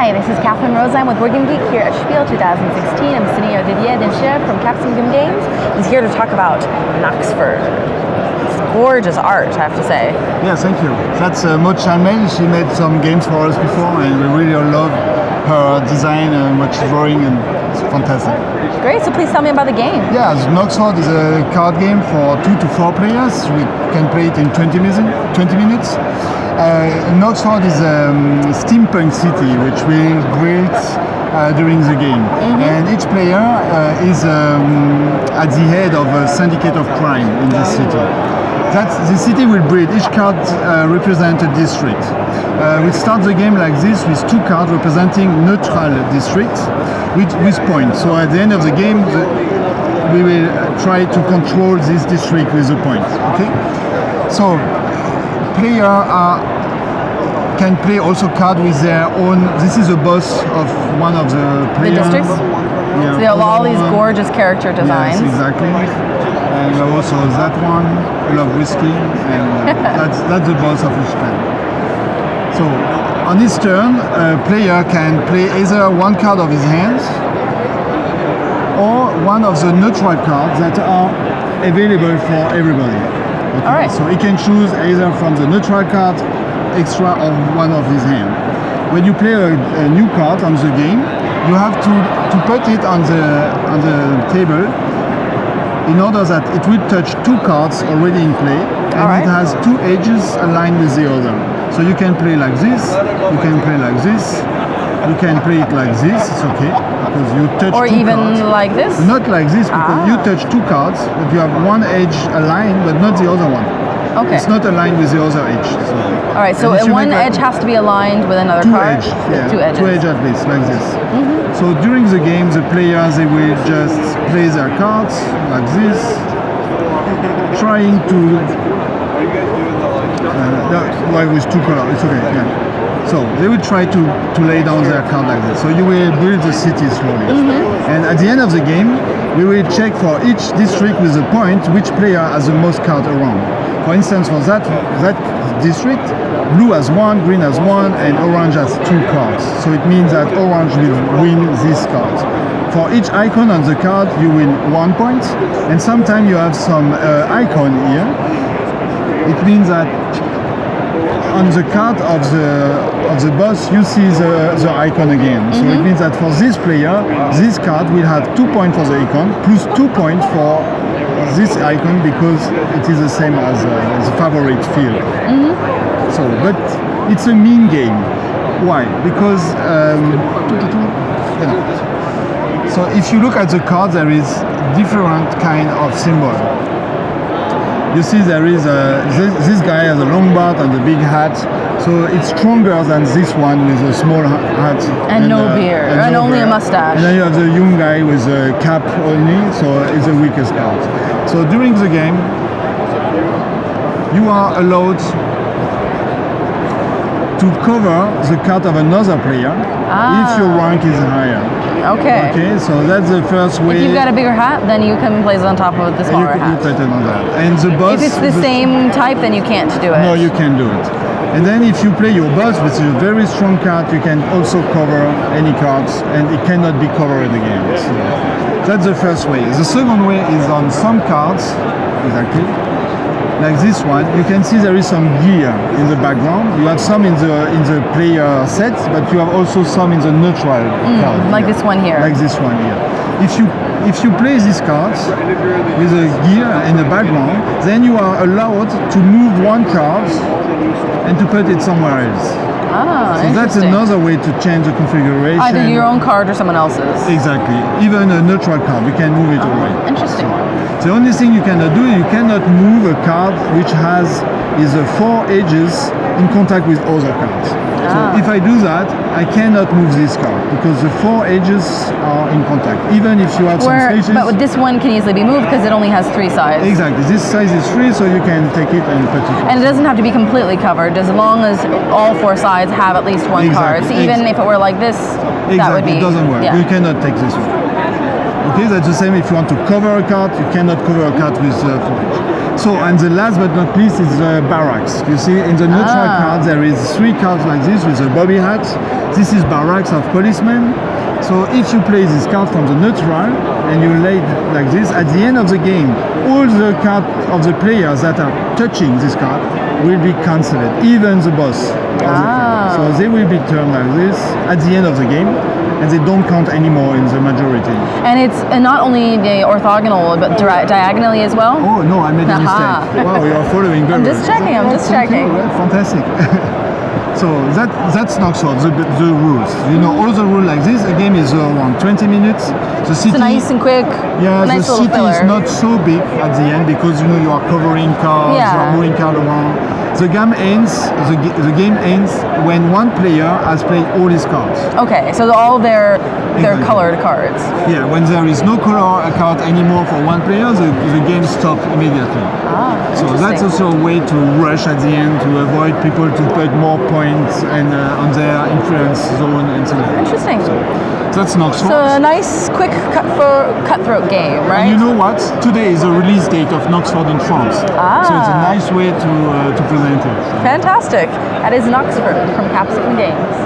Hi, this is Catherine Rose. I'm with Board Game Geek here at SPIEL 2016. I'm sitting here with Didier Denchef from Capsicum Games. He's here to talk about Noxford. It's gorgeous art, I have to say. Yeah, thank you. That's Maud Chalmel. She made some games for us before, and we really love her design and what she's drawing, and it's fantastic. Great, so please tell me about the game. Yeah, Noxford is a card game for 2 to 4 players. We can play it in 20 minutes. Noxford is a steampunk city which we built during the game. And each player is at the head of a syndicate of crime in this city. The city will breed. Each card represents a district. We start the game like this with 2 cards representing neutral districts with points. So at the end of the game, we will try to control this district with a point. Okay. So player can play also card with their own. This is a boss of one of the players. The districts? Yeah, so they have all these gorgeous character designs. Yes, exactly. And also that one, I love whiskey, and that's the boss of each player. So on his turn, a player can play either one card of his hands or one of the neutral cards that are available for everybody. Okay? All right. So he can choose either from the neutral card, extra, or one of his hand. When you play a new card on the game, you have to put it on the table in order that it will touch 2 cards already in play, and it has 2 edges aligned with the other. So you can play like this, you can play like this, you can play it like this, it's okay, because you touch 2 cards. Or even like this? Not like this, because you touch 2 cards, but you have one edge aligned, but not the other one. Okay. It's not aligned with the other edge. So. All right, so one edge has to be aligned with another 2 card? edge, yeah, 2 edges. 2 edges at least, like this. So during the game, the players, they will just play their cards like this, trying to with 2 colors. It's okay. Yeah. So they will try to lay down their card like this. So you will build the city slowly. And at the end of the game, we will check for each district with a point which player has the most cards around. For instance, for that district, blue has 1, green has 1, and orange has 2 cards. So it means that orange will win this card. For each icon on the card, you win 1 point, and sometimes you have some icon here. It means that on the card of the boss, you see the icon again. So it means that for this player, this card will have 2 points for the icon, plus 2 points for this icon, because it is the same as the favorite field. So, but it's a mean game. Why? Because so if you look at the card, there is different kind of symbol. You see there is this guy has a long beard and a big hat, so it's stronger than this one with a small hat and no beard, and no only beard. a mustache. And then you have the young guy with a cap only, so it's the weakest card. So during the game, you are allowed to cover the card of another player if your rank is higher. Okay. Okay, so that's the first way. If you've got a bigger hat, then you can place it on top of the smaller hat. You put it on that. And the boss. If it's the same type, then you can't do it. No, you can do it. And then if you play your boss, which is a very strong card, you can also cover any cards, and it cannot be covered again. So that's the first way. The second way is on some cards, exactly, like this one. You can see there is some gear in the background. You have some in the player set, but you have also some in the neutral card. Like this one here. Like this one here. If you play these cards with a gear in the background, then you are allowed to move 1 card and to put it somewhere else. So that's another way to change the configuration. Either your own card or someone else's. Exactly. Even a neutral card, you can move it away. Interesting. The only thing you cannot do, you cannot move a card which is 4 edges in contact with other cards. So if I do that, I cannot move this card because the 4 edges are in contact. Even if you have some spaces. But this one can easily be moved because it only has 3 sides. Exactly. This size is free, so you can take it and put it. And it doesn't have to be completely covered, as long as all 4 sides have at least 1 card. So even if it were like this, that would be. It doesn't work. You cannot take this one. Okay, that's the same if you want to cover a card, you cannot cover a card with 4 edges. So, and the last but not least is the barracks. You see, in the neutral card, there is 3 cards like this with a bobby hat. This is barracks of policemen. So if you play this card from the neutral and you lay it like this, at the end of the game, all the cards of the players that are touching this card will be cancelled, even the boss. So they will be turned like this at the end of the game, and they don't count anymore in the majority. And it's not only the orthogonal, but diagonally as well? Oh no, I made a mistake. Wow, you are following very I'm just checking, I'm just checking. Fantastic. So that's Noxford, the rules. You know, all the rules like this. A game is around 20 minutes. The city, it's nice and quick. Yeah, nice the city filler. is not so big at the end because you know you are covering cars, you are moving cars around. The game ends. The game ends when one player has played all his cards. Okay, so all their colored cards. Yeah, when there is no color card anymore for one player, the game stops immediately. So that's also a way to rush at the end to avoid people to put more points and on their influence zone and so on. Interesting. So that's Noxford. So a nice, quick cutthroat game, right? And you know what? Today is the release date of Noxford in France. So it's a nice way to present it. Fantastic. That is Noxford from Capsicum Games.